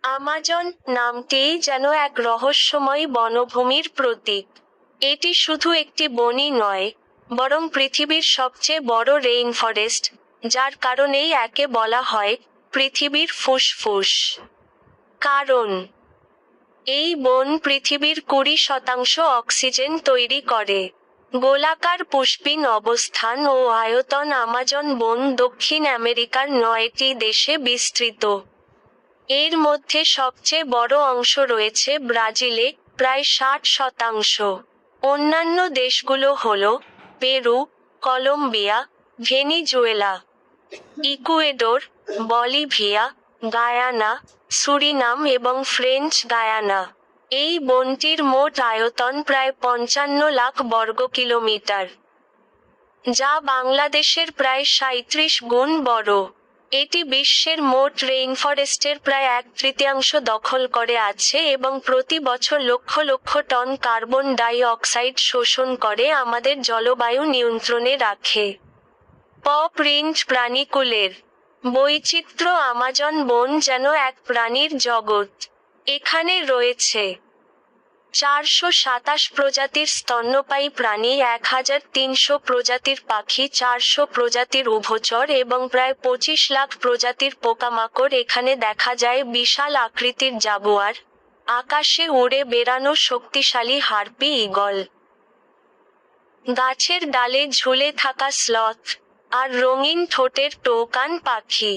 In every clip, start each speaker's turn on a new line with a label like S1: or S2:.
S1: Amazon নামটিই যেন এক রহস্যময় বনভূমির প্রতীক। এটি শুধু একটি বনই নয়, বরং পৃথিবীর সবচেয়ে বড় রেইনফরেস্ট, যার কারণেই একে বলা হয় পৃথিবীর ফুসফুস। কারণ এই বন পৃথিবীর 20% অক্সিজেন তৈরি করে। গোলাকার পুষ্পিন অবস্থান ও আয়তন আমাজন বন দক্ষিণ আমেরিকার 9টি দেশে বিস্তৃত। এর মধ্যে সবচেয়ে বড় অংশ রয়েছে ব্রাজিলে, প্রায় 60%। অন্যান্য দেশগুলো হল Peru, Colombia, Venezuela, Ecuador, Bolivia, Guyana, Suriname এবং ফ্রেঞ্চ গায়ানা। এই বনটির মোট আয়তন প্রায় 55 লাখ বর্গ কিলোমিটার, যা বাংলাদেশের প্রায় 37 গুণ বড়। এটি বিশ্বের মোট রেইনফরেস্টের প্রায় 1/3 দখল করে আছে এবং প্রতি বছর lakh lakh ton carbon die oxide শোষণ করে আমাদের জলবায়ু নিয়ন্ত্রণে রাখে। প্রিন্ট প্রাণীকুলের বৈচিত্র্য আমাজন বন যেন এক প্রাণীর জগৎ। এখানে রয়েছে 427 প্রজাতির স্তন্যপায়ী প্রাণী, 1300 প্রজাতির পাখি, 400 প্রজাতির উভচর এবং প্রায় 25 লাখ প্রজাতির পোকামাকড়। এখানে দেখা যায় বিশাল আকৃতির জাগুয়ার, আকাশে উড়ে বেড়ানো শক্তিশালী হার্পি ঈগল, গাছের ডালে ঝুলে থাকা স্লথ, আর রঙিন ঠোঁটের টৌকান পাখি।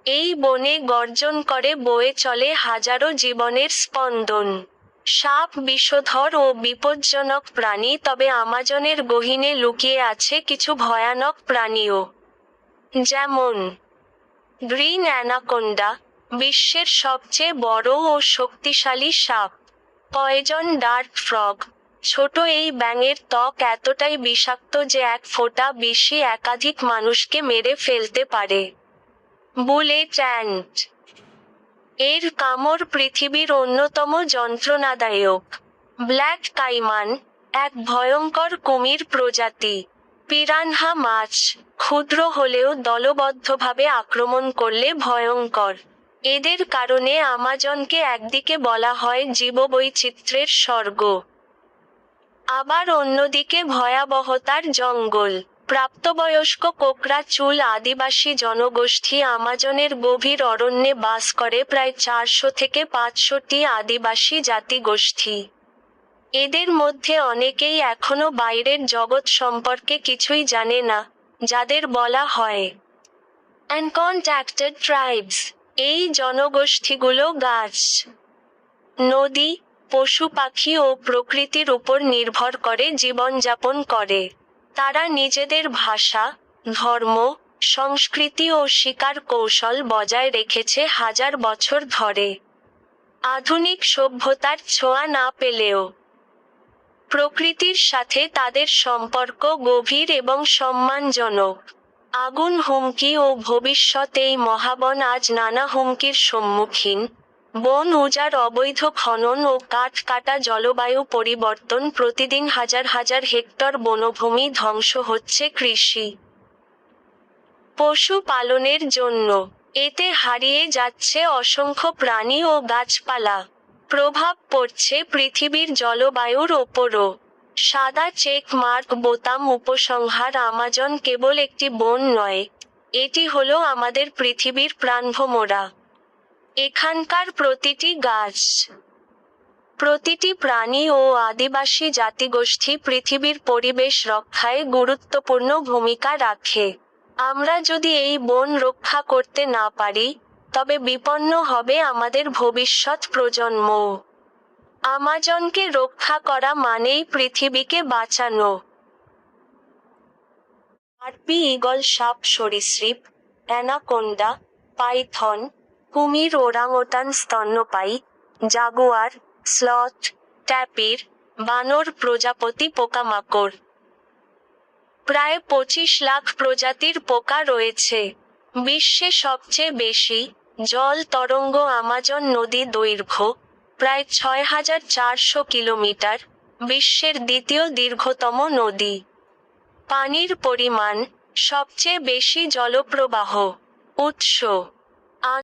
S1: এই বনে গর্জন করে বয়ে চলে হাজারো জীবনের স্পন্দন। সাপ বিষধর ও বিপজ্জনক প্রাণী, তবে আমাজনের গহীনে লুকিয়ে আছে কিছু ভয়ানক প্রাণীও। যেমন গ্রিন অ্যানাকোন্ডা, বিশ্বের সবচেয়ে বড় ও শক্তিশালী সাপ। পয়জন ডার্ট ফ্রগ, ছোট এই ব্যাঙের ত্বক এতটাই বিষাক্ত যে এক ফোঁটা বিষই একাধিক মানুষকে মেরে ফেলতে পারে। বুলেট অ্যান্ট, এর কামড় পৃথিবীর অন্যতম যন্ত্রণাদায়ক। ব্ল্যাক কাইমান, এক ভয়ঙ্কর কুমির প্রজাতি। পিরানহা মাছ, ক্ষুদ্র হলেও দলবদ্ধভাবে আক্রমণ করলে ভয়ঙ্কর। এদের কারণে আমাজনকে একদিকে বলা হয় জীববৈচিত্র্যের স্বর্গ, আবার অন্যদিকে ভয়াবহতার জঙ্গল। প্রাপ্তবয়স্ক কোকড়া চুল আদিবাসী জনগোষ্ঠী আমাজনের গভীর অরণ্যে বাস করে, প্রায় 400 থেকে 500টি আদিবাসী জাতিগোষ্ঠী। এদের মধ্যে অনেকেই এখনো বাইরের জগৎ সম্পর্কে কিছুই জানে না, যাদের বলা হয় আনকন্ট্যাক্টেড ট্রাইবস। এই জনগোষ্ঠীগুলো গাছ, নদী, পশু পাখি ও প্রকৃতির উপর নির্ভর করে জীবনযাপন করে। তারা নিজেদের ভাষা, ধর্ম, সংস্কৃতি ও শিকার কৌশল বজায় রেখেছে হাজার বছর ধরে। আধুনিক সভ্যতার ছোঁয়া না পেলেও প্রকৃতির সাথে তাদের সম্পর্ক গভীর এবং সম্মানজনক। আগুন, হুমকি ও ভবিষ্যৎ। এই মহাবন আজ নানা হুমকির সম্মুখীন। বন উজাড়, অবৈধ খনন ও কাঠ কাটা, জলবায়ু পরিবর্তন। প্রতিদিন হাজার হাজার হেক্টর বনভূমি ধ্বংস হচ্ছে কৃষি, পশু পালনের জন্য। এতে হারিয়ে যাচ্ছে অসংখ্য প্রাণী ও গাছপালা। প্রভাব পড়ছে পৃথিবীর জলবায়ুর ওপরও। সাদা চেক মার্ক বোতাম। উপসংহার: আমাজন কেবল একটি বন নয়, এটি হলো আমাদের পৃথিবীর প্রাণভোমরা। এখানকার প্রতিটি গাছ, প্রতিটি প্রাণী ও আদিবাসী জাতিগোষ্ঠী পৃথিবীর পরিবেশ রক্ষায় গুরুত্বপূর্ণ ভূমিকা রাখে। আমরা যদি এই বন রক্ষা করতে না পারি, তবে বিপন্ন হবে আমাদের ভবিষ্যৎ প্রজন্ম। আমাজনকে রক্ষা করা মানেই পৃথিবীকে বাঁচানো। হার্পি ঈগল, সাপ, সরীসৃপ, অ্যানাকোন্ডা, পাইথন, কুমির, ওরাংওটান, স্তন্যপায়ী, জাগুয়ার, স্লথ, ট্যাপির, বানর, প্রজাপতি, পোকামাকড়। প্রায় 25 লাখ প্রজাতির পোকা রয়েছে। বিশ্বে সবচেয়ে বেশি জল তরঙ্গ আমাজন নদী, দৈর্ঘ্য প্রায় 6400 কিলোমিটার, বিশ্বের দ্বিতীয় দীর্ঘতম নদী। পানির পরিমাণ, সবচেয়ে বেশি জলপ্রবাহ। উৎস।